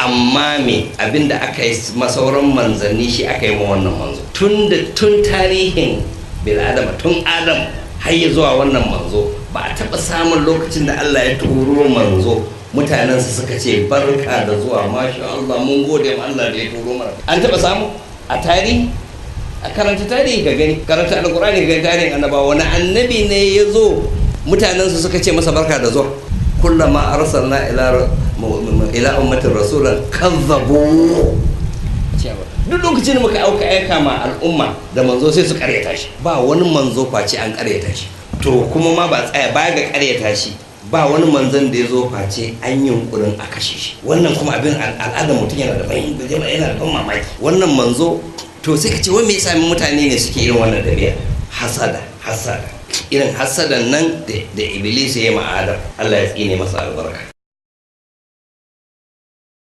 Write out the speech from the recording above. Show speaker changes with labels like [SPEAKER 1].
[SPEAKER 1] amma me abinda aka yi masauran manzanni shi aka yi ma wannan manzo tun tarihin bil'adama tun adam har ya zuwa wannan manzo ba a taɓa samun lokacin da Allah ya turo manzo mutanensa suka ce barka da zuwa masha Allah mun gode ma Allah da ya turo mana an taɓa samu a tarihi a karanta tarihi ka gani karanta alkurani ga tarihin annabawa wani annabi ne ya zo mutanensa suka ce masa barka da zuwa kullama arsalna ila ummatin rasulan kazzabu duk lokacin da muka aika ma al'umma da manzo sai su karyata shi ba wani manzo face an karyata shi to kuma ma ba tsaya ba ga karyata shi ba wani manzon da ya zo face an yi yunkurin a kashe shi wannan kuma abin al'adar mutum yana da yana da ban mamaki wannan manzo to sai ka ce wai me yasa mutane ne suke irin wannan dabi'a hasada irin hasadan nan da iblis ya yi ma Adam Allah ya tsine masa albarka